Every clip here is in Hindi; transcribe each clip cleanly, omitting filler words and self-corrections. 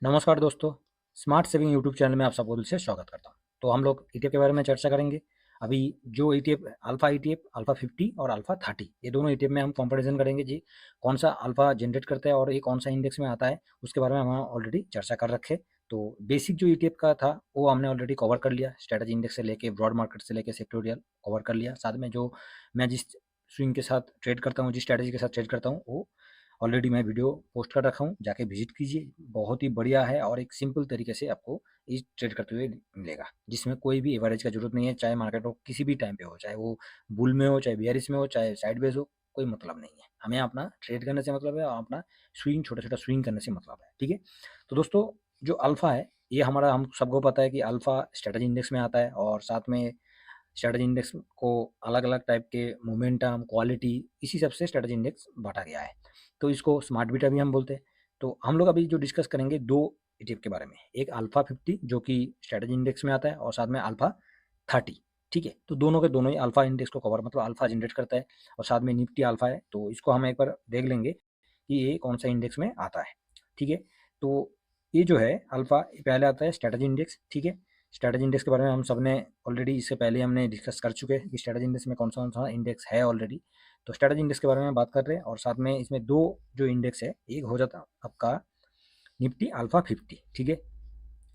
नमस्कार दोस्तों, स्मार्ट सेविंग यूट्यूब चैनल में आप सबको दिल से स्वागत करता हूँ। तो हम लोग ईटीएफ के बारे में चर्चा करेंगे। अभी जो ईटीएफ ईटीएफ अल्फा 50 और अल्फा 30 ये दोनों ईटीएफ में हम कंपैरिजन करेंगे जी, कौन सा अल्फा जनरेट करता है और ये कौन सा इंडेक्स में आता है, उसके बारे में हम ऑलरेडी चर्चा कर रखे। तो बेसिक जो ईटीएफ का था वो हमने ऑलरेडी कवर कर लिया, स्ट्रैटेजी इंडेक्स से लेके ब्रॉड मार्केट से लेके सेक्टोरियल कवर कर लिया। साथ में जो मैं जिस स्विंग के साथ ट्रेड करता हूँ, जिस स्ट्रैटेजी के साथ ट्रेड करता हूँ, वो ऑलरेडी मैं वीडियो पोस्ट कर रखा हूँ, जाके विजिट कीजिए। बहुत ही बढ़िया है और एक सिंपल तरीके से आपको ये ट्रेड करते हुए मिलेगा, जिसमें कोई भी एवरेज का जरूरत नहीं है। चाहे मार्केट हो किसी भी टाइम पे हो, चाहे वो बुल में हो, चाहे बियरिश में हो, चाहे साइडवेज हो, कोई मतलब नहीं है। हमें अपना ट्रेड करने से मतलब है और अपना स्विंग छोटा छोटा स्विंग करने से मतलब है। ठीक है, तो दोस्तों जो अल्फा है ये हमारा, हम सबको पता है कि अल्फा स्ट्रेटजी इंडेक्स में आता है और साथ में स्ट्रैटेजी इंडेक्स को अलग अलग टाइप के मोमेंटम, क्वालिटी, इसी सब से स्ट्रैटेजी इंडेक्स बांटा गया है। तो इसको स्मार्ट बीटा भी हम बोलते हैं। तो हम लोग अभी जो डिस्कस करेंगे दो ईटीएफ के बारे में, एक अल्फा 50 जो कि स्ट्रैटेजी इंडेक्स में आता है और साथ में अल्फा 30। ठीक है, तो दोनों के दोनों ही अल्फा इंडेक्स को कवर, मतलब अल्फा जनरेट करता है और साथ में निफ्टी अल्फा है। तो इसको हम एक बार देख लेंगे कि ये कौन सा इंडेक्स में आता है। ठीक है, तो ये जो है अल्फा पहले आता है स्ट्रैटेजी इंडेक्स। ठीक है, स्ट्रैटेजी इंडेक्स के बारे में हम सब ने ऑलरेडी इससे पहले हमने डिस्कस कर चुके हैं कि स्ट्रैटेजी इंडेक्स में कौन सा इंडेक्स है ऑलरेडी। तो स्ट्रैटेजी इंडेक्स के बारे में बात कर रहे हैं और साथ में इसमें दो जो इंडेक्स है, एक हो जाता आपका निफ्टी अल्फा 50। ठीक है,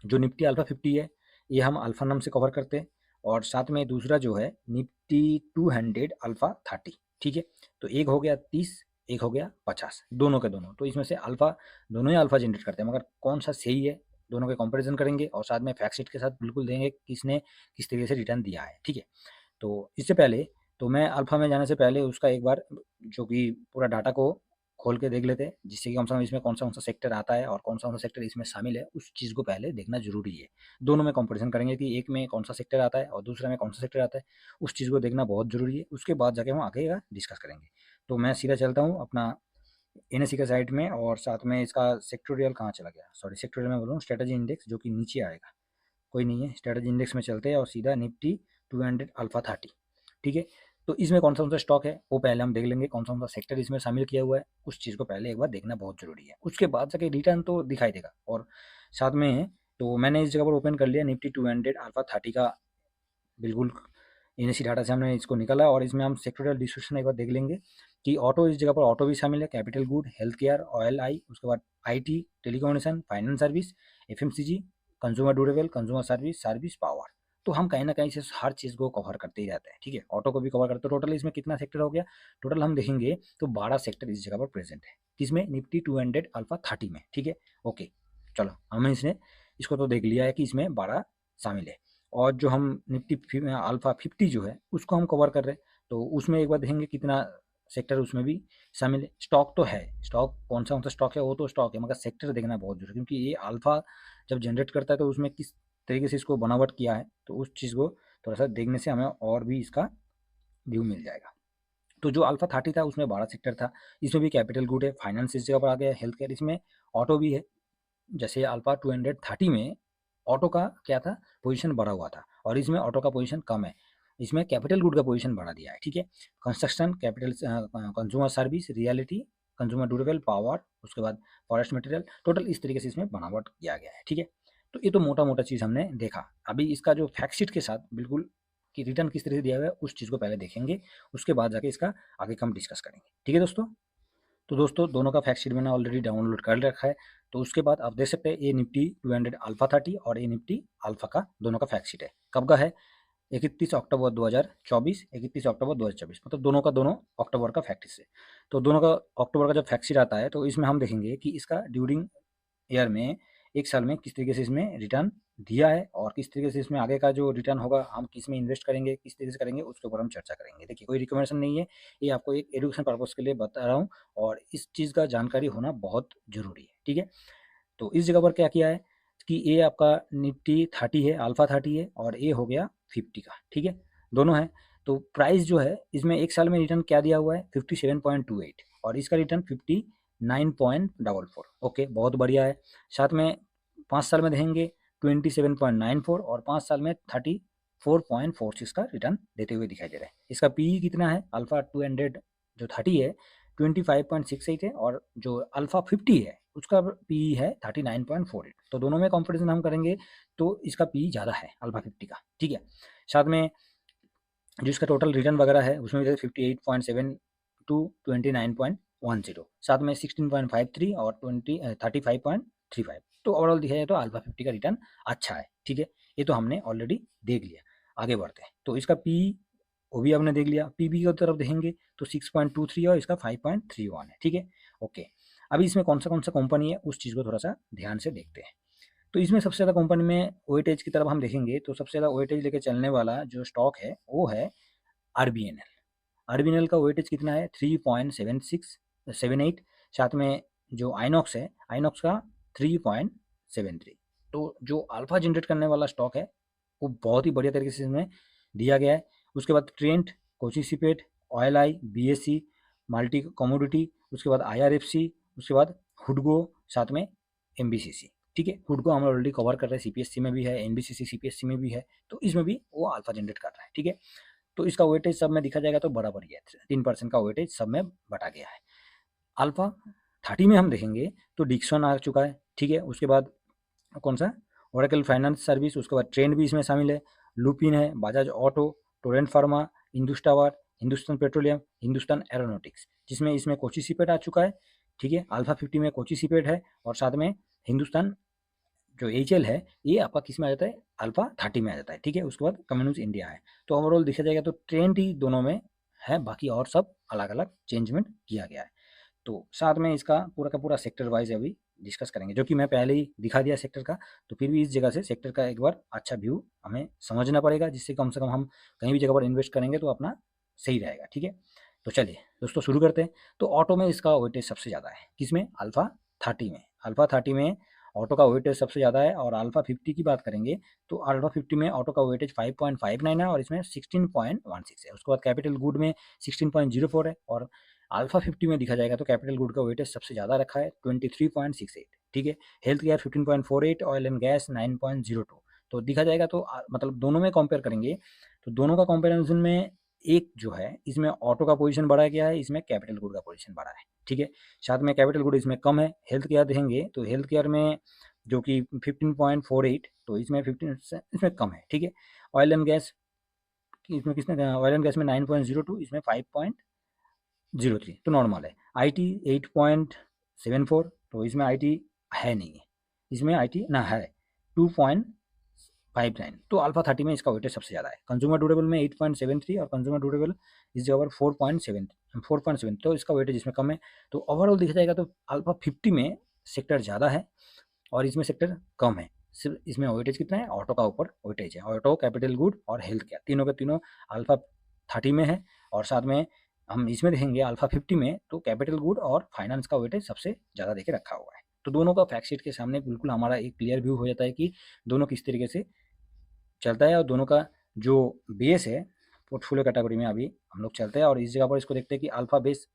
जो निफ्टी अल्फा 50 है ये हम अल्फा नाम से कवर करते हैं और साथ में दूसरा जो है निफ्टी 200 अल्फा 30। ठीक है, तो एक हो गया 30, एक हो गया 50, दोनों के दोनों। तो इसमें से अल्फा, दोनों ही अल्फा जनरेट करते हैं, मगर कौन सा सही है दोनों के कंपैरिजन करेंगे और साथ में फैक्ट शीट के साथ बिल्कुल देंगे किसने किस तरीके से रिटर्न दिया है। ठीक है, तो इससे पहले, तो मैं अल्फ़ा में जाने से पहले उसका एक बार जो कि पूरा डाटा को खोल के देख लेते हैं, जिससे कि कम से कम इसमें कौन-सा सेक्टर आता है और कौन-सा सेक्टर इसमें शामिल है, उस चीज़ को पहले देखना ज़रूरी है। दोनों में कंपैरिज़न करेंगे कि एक में कौन-सा सेक्टर आता है और दूसरे में कौन-सा सेक्टर आता है, उस चीज़ को देखना बहुत ज़रूरी है। उसके बाद जाके हम आगे का डिस्कस करेंगे। तो मैं सीधा चलता हूँ अपना एनएसई का साइड में और साथ में इसका सेक्टोरियल कहाँ चला गया? सॉरी, सेक्टोरियल मैं बोल रहा हूँ, स्ट्रैटेजी इंडेक्स जो कि नीचे आएगा। कोई नहीं है, स्ट्रैटेजी इंडेक्स में चलते हैं और सीधा निफ्टी 200 अल्फा 30। ठीक है, तो इसमें कौन सा स्टॉक है वो पहले हम देख लेंगे, कौन सा सेक्टर इसमें शामिल किया हुआ है, उस चीज़ को पहले एक बार देखना बहुत ज़रूरी है। उसके बाद जाके रिटर्न तो दिखाई देगा। और साथ में तो मैंने इस जगह पर ओपन कर लिया निफ्टी 200 अल्फा 30 का, बिल्कुल एनएससी डाटा से हमने इसको निकाला और इसमें हम सेक्टोरियल डिस्ट्रीब्यूशन एक बार देख लेंगे कि ऑटो, इस जगह पर ऑटो भी शामिल है, capital good, health care, oil I, उसके बाद IT, telecommunication, finance service, FMCG, consumer durable, consumer service, service power. तो हम कहीं ना कहीं से हर चीज़ को कवर करते ही रहते हैं। ठीक है, ऑटो को भी कवर करते हैं। टोटल इसमें कितना सेक्टर हो गया? टोटल हम देखेंगे तो 12 सेक्टर इस जगह पर प्रेजेंट है, किसमें? निफ्टी 200 अल्फा 30 में। ठीक है, ओके, चलो हमने इसने इसको तो देख लिया है कि इसमें 12 शामिल है। और जो हम निफ्टी अल्फा 50 जो है उसको हम कवर कर रहे हैं, तो उसमें एक बार देखेंगे कितना सेक्टर उसमें भी शामिल है। स्टॉक तो है, स्टॉक कौन सा स्टॉक है वो तो स्टॉक है, मगर सेक्टर देखना बहुत जरूरी है, क्योंकि ये अल्फा जब जनरेट करता है तो उसमें किस तरीके से इसको बनावट किया है, तो उस चीज़ को थोड़ा सा देखने से हमें और भी इसका व्यू मिल जाएगा। तो जो अल्फा 30 था उसमें 12 सेक्टर था, इसमें भी कैपिटल गुड है, फाइनेंस इस जगह पर आ गया, हेल्थ केयर, इसमें ऑटो भी है। जैसे अल्फा 230 में ऑटो का क्या था, पोजीशन बढ़ा हुआ था और इसमें ऑटो का पोजीशन कम है, इसमें कैपिटल गुड का पोजीशन बढ़ा दिया है। ठीक है, construction, capital, consumer service, reality, consumer durable, power, उसके बाद फॉरेस्ट मटेरियल, टोटल इस तरीके से इसमें बनावट किया गया है। ठीक है, तो ये तो मोटा मोटा चीज़ हमने देखा। अभी इसका जो फैक्ट शीट के साथ बिल्कुल कि रिटर्न किस तरह से दिया हुआ है उस चीज़ को पहले देखेंगे, उसके बाद जाके इसका आगे का हम डिस्कस करेंगे। ठीक है दोस्तों, तो दोस्तों दोनों का फैक्ट शीट मैंने ऑलरेडी डाउनलोड कर रखा है। तो उसके बाद आप देख सकते हैं ये निफ्टी 200 अल्फा 30 और ये निफ्टी अल्फा का दोनों का फैक्ट शीट है। कब का है? 31 अक्टूबर 2024, 31 अक्टूबर 2024, मतलब दोनों का दोनों अक्टूबर का फैक्ट शीट है। तो दोनों का अक्टूबर का जब फैक्ट शीट आता है तो इसमें हम देखेंगे कि इसका ड्यूरिंग ईयर में, एक साल में किस तरीके से इसमें रिटर्न दिया है और किस तरीके से इसमें आगे का जो रिटर्न होगा, हम किस में इन्वेस्ट करेंगे, किस तरीके से करेंगे, उसके ऊपर हम चर्चा करेंगे। देखिए, कोई रिकमेंडेशन नहीं है, ये आपको एक एजुकेशन पर्पज़ के लिए बता रहा हूँ और इस चीज़ का जानकारी होना बहुत ज़रूरी है। ठीक है, तो इस जगह पर क्या किया है कि ये आपका निफ्टी 30 है, अल्फा 30 है और ये हो गया 50 का। ठीक है, दोनों है। तो प्राइस जो है इसमें एक साल में रिटर्न क्या दिया हुआ है? 57.28 और इसका रिटर्न 59.44। ओके, बहुत बढ़िया है। साथ में 5 साल में देखेंगे 27.94 और 5 साल में 34.46 का रिटर्न देते हुए दिखाई दे रहा है। इसका पीई कितना है? अल्फा 200 जो 30 है 25.68 है और जो अल्फा 50 है उसका पी है 39.48। तो दोनों में कंपैरिजन हम करेंगे तो इसका पी ज़्यादा है अल्फा 50 का, ठीक है। साथ में जो इसका टोटल रिटर्न वगैरह है उसमें भी 58.7 टू 29.10, साथ में 16.53 और 35.35। तो ओवरऑल देखा जाए तो अल्फा 50 का रिटर्न अच्छा है, ठीक है। ये तो हमने ऑलरेडी देख लिया। आगे बढ़ते हैं तो इसका पी वो भी हमने देख लिया। पीबी की तरफ देखेंगे तो 6.23 और इसका 5.31 है, ठीक है। ओके, अभी इसमें कौन सा कंपनी है उस चीज़ को थोड़ा सा ध्यान से देखते हैं। तो इसमें सबसे ज़्यादा कंपनी में वेटेज की तरफ हम देखेंगे तो सबसे ज़्यादा वेटेज लेके चलने वाला जो स्टॉक है वो है आरबीएनएल। आरबीएनएल का वेटेज कितना है 3.7678। साथ में जो आइनॉक्स है, आइनॉक्स का 3.73। तो जो अल्फा जनरेट करने वाला स्टॉक है वो बहुत ही बढ़िया तरीके से इसमें दिया गया है। उसके बाद ट्रेंट, कोचिसिपेट, ऑयल आई, बीएससी, मल्टी कमोडिटी, उसके बाद आईआरएफसी, उसके बाद हुडगो, साथ में एमबीसीसी, ठीक है। हुडगो हम ऑलरेडी कवर कर रहे हैं, सीपीएससी में भी है, एनबीसीसी सीपीएससी में भी है, तो इसमें भी वो अल्फा जनरेट कर रहा है, ठीक है। तो इसका वेटेज सब में देखा जाएगा तो बराबर ही है, 3% का वेटेज सब में बटा गया है। अल्फा 30 में हम देखेंगे तो डिक्सन आ चुका है, ठीक है। उसके बाद कौन सा ओरेकल फाइनेंस सर्विस, उसके बाद ट्रेंड भी इसमें शामिल है, लुपिन है, बजाज ऑटो, टोरेंट फार्मा, इंडुस्टावार, हिंदुस्तान पेट्रोलियम, हिंदुस्तान एरोनॉटिक्स, जिसमें इसमें कोचिसिपेट आ चुका है, ठीक है। अल्फा 50 में कोचिसिपेट है और साथ में हिंदुस्तान जो एचएल है ये आपका किस में आ जाता है, अल्फा 30 में आ जाता है, ठीक है। उसके बाद कम्युनिस्ट इंडिया है। तो ओवरऑल देखा जाएगा तो ट्रेंड ही दोनों में है, बाकी और सब अलग अलग चेंजमेंट किया गया है। तो साथ में इसका पूरा का पूरा सेक्टर वाइज अभी डिस्कस करेंगे, जो कि मैं पहले ही दिखा दिया सेक्टर का। तो फिर भी इस जगह से सेक्टर का एक बार अच्छा व्यू हमें समझना पड़ेगा, जिससे कम से कम हम कहीं भी जगह पर इन्वेस्ट करेंगे तो अपना सही रहेगा, ठीक है। तो चलिए दोस्तों शुरू करते हैं। तो ऑटो में इसका वेटेज सबसे ज़्यादा है, किसमें, अल्फा 30 में। अल्फा 30 में ऑटो का वेटेज सबसे ज़्यादा है। और अल्फा 50 की बात करेंगे तो अल्फा 50 में ऑटो का वेटेज 5.59 है और इसमें 16.16 है। उसके बाद कैपिटल गुड में 16.04 है और अल्फा 50 में दिखा जाएगा तो कैपिटल गुड का वेटेज सबसे ज़्यादा रखा है 23.68, ठीक है। Health care 15.48, oil and gas 9.02। तो दिखा जाएगा तो मतलब दोनों में कंपेयर करेंगे तो दोनों का कंपेरिजन में एक जो है इसमें ऑटो का पोजीशन बढ़ा गया है, इसमें कैपिटल गुड का पोजीशन बढ़ा है, ठीक है। साथ में कैपिटल गुड इसमें कम है। हेल्थ केयर देखेंगे तो हेल्थ केयर में जो कि 15.48, तो इसमें 15 इसमें कम है, ठीक है। ऑयल एंड गैस इसमें किसने, ऑयल एंड गैस में 9.02, इसमें 5.03, तो नॉर्मल है। आईटी 8.74, तो इसमें आईटी है नहीं है, इसमें आईटी ना है 2.59। तो अल्फा 30 में इसका वेटेज सबसे ज़्यादा है। कंज्यूमर ड्यूरेबल में 8.73 और कंज्यूमर ड्यूरेबल इस जगह पर 4.7, तो इसका वेटेज इसमें कम है। तो ओवरऑल देखा जाएगा तो अल्फा 50 में सेक्टर ज़्यादा है और इसमें सेक्टर कम है। सिर्फ इसमें वेटेज कितना है, ऑटो का ऊपर वेटेज है। ऑटो, कैपिटल गुड और हेल्थ केयर तीनों के तीनों अल्फा 30 में है। और साथ में हम इसमें देखेंगे अल्फा 50 में तो कैपिटल गुड और फाइनेंस का वेटेज सबसे ज़्यादा देके रखा हुआ है। तो दोनों का फैक्ट शीट के सामने बिल्कुल हमारा एक क्लियर व्यू हो जाता है कि दोनों किस तरीके से चलता है और दोनों का जो बेस है पोर्टफोलियो कैटेगरी में अभी हम लोग चलते हैं। और इस जगह पर इसको देखते हैं कि अल्फा बेस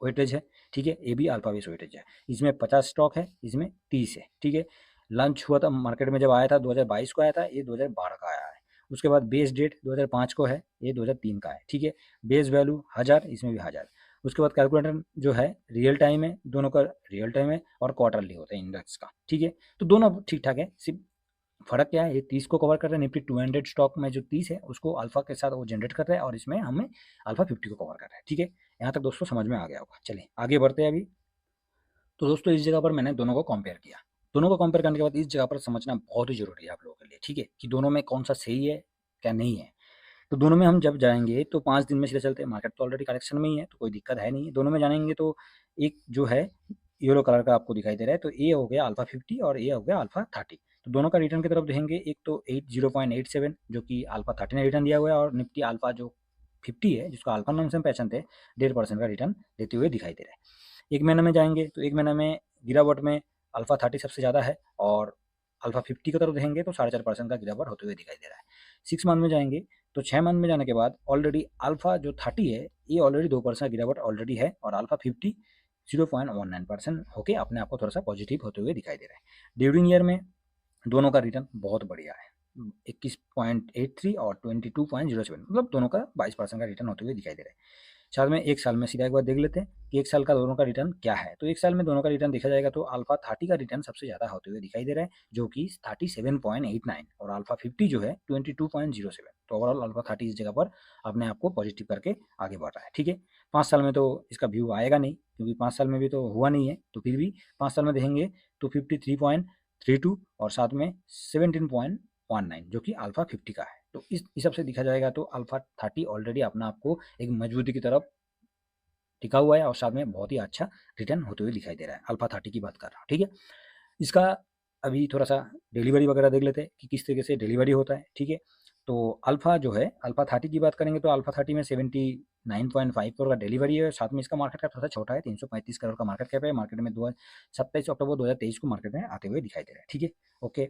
वेटेज है, ठीक है। ये भी अल्फा बेस वेटेज है, इसमें 50 स्टॉक है, इसमें 30 है, ठीक है। लॉन्च हुआ था मार्केट में जब आया था 2022 को आया था, ये 2012 का आया है। उसके बाद बेस डेट 2005 को है, ये 2003 का है, ठीक है। बेस वैल्यू 1000, इसमें भी 1000। उसके बाद कैलकुलेटर जो है रियल टाइम है, दोनों का रियल टाइम है और क्वार्टरली होता है इंडेक्स का, ठीक है। तो दोनों ठीक ठाक है, सिर्फ फ़र्क क्या है, ये 30 को कवर कर रहा है। निफ्टी 200 स्टॉक में जो 30 है उसको अल्फा के साथ वो जनरेट कर रहा है और इसमें हमें अल्फा 50 को कवर कर रहा है, ठीक है। यहाँ तक दोस्तों समझ में आ गया होगा। चलिए आगे बढ़ते हैं अभी। तो दोस्तों इस जगह पर मैंने दोनों को कंपेयर किया। दोनों को कंपेयर करने के बाद इस जगह पर समझना बहुत ही ज़रूरी है आप लोगों के लिए, ठीक है, कि दोनों में कौन सा सही है क्या नहीं है। तो दोनों में हम जब जाएंगे तो 5 दिन में सीधे चलते हैं, मार्केट तो ऑलरेडी करेक्शन में ही है तो कोई दिक्कत है नहीं। दोनों में जानेंगे तो एक जो है येलो कलर का आपको दिखाई दे रहा है, तो ये हो गया अल्फा 50 और ये हो गया अल्फा 30। तो दोनों का रिटर्न की तरफ देखेंगे, एक तो 0.87 जो कि अल्फा 30 ने रिटर्न दिया हुआ है और निफ्टी अल्फा जो 50 है जिसको अल्फा नाम से हम पहचानते हैं 1.5% का रिटर्न देते हुए दिखाई दे रहा है। एक महीने में जाएंगे तो एक महीने में गिरावट में अल्फा 30 सबसे ज़्यादा है और अल्फा 50 की तरफ देखेंगे तो 4.5% का गिरावट होते हुए दिखाई दे रहा है। 6 मंथ में जाएंगे तो 6 मंथ में जाने के बाद ऑलरेडी अल्फा जो 30 है ये ऑलरेडी 2% गिरावट ऑलरेडी है और अल्फा 50 0.19% होके अपने आप को थोड़ा सा पॉजिटिव होते हुए दिखाई दे रहा है। ड्यूरिंग ईयर में दोनों का रिटर्न बहुत बढ़िया है, 21.83 और 22.07, मतलब दोनों का 22% का रिटर्न होते हुए दिखाई दे रहा है। साथ में 1 साल में सीधा एक बार देख लेते हैं कि 1 साल का दोनों का रिटर्न क्या है। तो 1 साल में दोनों का रिटर्न देखा जाएगा तो अल्फा 30 का रिटर्न सबसे ज़्यादा होते हुए दिखाई दे रहा है, जो कि 37.89 और अल्फा 50 जो है 22.07। तो ओवरऑल अल्फा 30 इस जगह पर अपने आप को पॉजिटिव करके आगे बढ़ रहा है। ठीक है, 5 साल में तो इसका व्यू आएगा नहीं, क्योंकि 5 साल में भी तो हुआ नहीं है, तो फिर भी 5 साल में देखेंगे तो 53.32 और साथ में 17.19 जो कि अल्फा 50 का है। तो इस हिसाब से देखा जाएगा तो अल्फा 30 ऑलरेडी अपना आपको एक मजबूती की तरफ टिका हुआ है और साथ में बहुत ही अच्छा रिटर्न होते हुए दिखाई दे रहा है। अल्फा 30 की बात कर रहा हूँ। ठीक है, इसका अभी थोड़ा सा डिलीवरी वगैरह देख लेते हैं कि किस तरीके से डिलीवरी होता है। ठीक है, तो अल्फा जो है अल्फा 30 की बात करेंगे तो अल्फा 30 में 79.5 करोड़ का डिलीवरी है। साथ में इसका मार्केट कैप थोड़ा छोटा है, 335 करोड़ का मार्केट कैप है। मार्केट में 27 अक्टूबर 2023 को मार्केट में आते हुए दिखाई दे रहा है। ठीक है, ओके,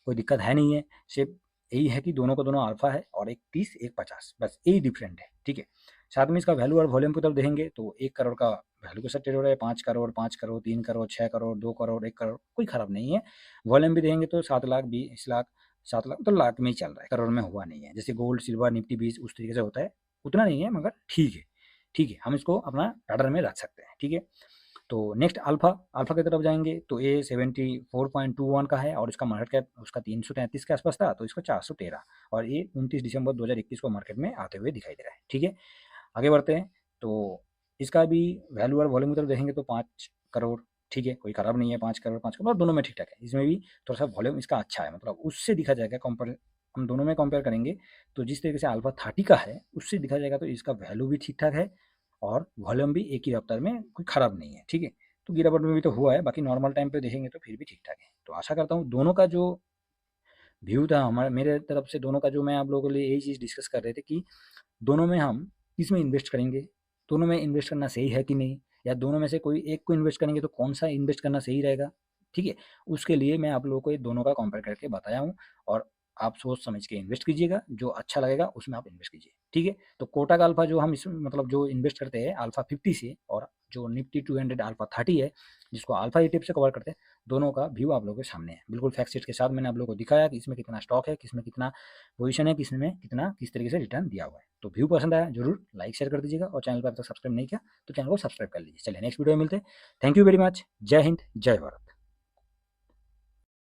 कोई दिक्कत है नहीं है, सिर्फ यही है कि दोनों को दोनों अल्फा है और एक 30 एक 50, बस यही डिफरेंट है। ठीक है, साथ में इसका वैल्यू और वॉल्यूम की तरफ देखेंगे तो 1 करोड़ का वैल्यू के साथ ट्रेड हो रहा है, 5 करोड़ 5 करोड़ 3 करोड़ 6 करोड़ 2 करोड़ 1 करोड़, कोई खराब नहीं है। वॉल्यूम भी देखेंगे तो 7 लाख 20 लाख 7 लाख तो लाख में ही चल रहा है, करोड़ में हुआ नहीं है। जैसे गोल्ड सिल्वर निफ्टी 20 उस तरीके से होता है, उतना नहीं है, मगर ठीक है। ठीक है, हम इसको अपना राडार में रख सकते हैं। ठीक है, तो नेक्स्ट अल्फा अल्फा की तरफ जाएंगे तो ये 74.21 का है और इसका मार्केट कैप उसका 333 के आसपास था, तो इसको 413 और ये 29 दिसंबर 2021 को मार्केट में आते हुए दिखाई दे रहा है। ठीक है, आगे बढ़ते हैं तो इसका भी वैल्यू और वॉल्यूम की तरफ देखेंगे तो 5 करोड़। ठीक है, कोई खराब नहीं है, 5 करोड़ दोनों में ठीक ठाक है। इसमें भी थोड़ा सा वॉल्यूम इसका अच्छा है, मतलब उससे दिखा जाएगा कंपेयर, हम दोनों में कंपेयर करेंगे तो जिस तरीके से अल्फा 30 का है उससे दिखा जाएगा तो इसका वैल्यू भी ठीक ठाक है और वॉल्यूम भी एक ही रफ्तार में, कोई खराब नहीं है। ठीक है, तो गिरावट में भी तो हुआ है, बाकी नॉर्मल टाइम पे देखेंगे तो फिर भी ठीक ठाक है। तो आशा करता हूँ दोनों का जो व्यू था हमारे मेरे तरफ से, दोनों का जो मैं आप लोगों के लिए यही चीज़ डिस्कस कर रहे थे कि दोनों में हम किसमें इन्वेस्ट करेंगे, दोनों में इन्वेस्ट करना सही है कि नहीं, या दोनों में से कोई एक को इन्वेस्ट करेंगे तो कौन सा इन्वेस्ट करना सही रहेगा। ठीक है, उसके लिए मैं आप लोगों को ये दोनों का कंपेयर करके बताया हूँ और आप सोच समझ के इन्वेस्ट कीजिएगा, जो अच्छा लगेगा उसमें आप इन्वेस्ट कीजिए। ठीक है, तो कोटक अल्फा जो हम इस मतलब जो इन्वेस्ट करते हैं अल्फा 50 से, और जो निफ्टी 200 अल्फा 30 है जिसको अल्फा ETF से कवर करते हैं, दोनों का व्यू आप लोगों के सामने है। बिल्कुल फैक्ट शीट के साथ मैंने आप लोगों को दिखाया कि इसमें कितना स्टॉक है, किसमें कितना पोजीशन है, किसमें कितना किस तरीके से रिटर्न दिया हुआ है। तो व्यू पसंद आया जरूर लाइक शेयर कर दीजिएगा और चैनल पर अब तक सब्सक्राइब नहीं किया तो चैनल को सब्सक्राइब कर लीजिए। चलिए नेक्स्ट वीडियो में मिलते हैं। Thank you very much. जय हिंद, जय भारत।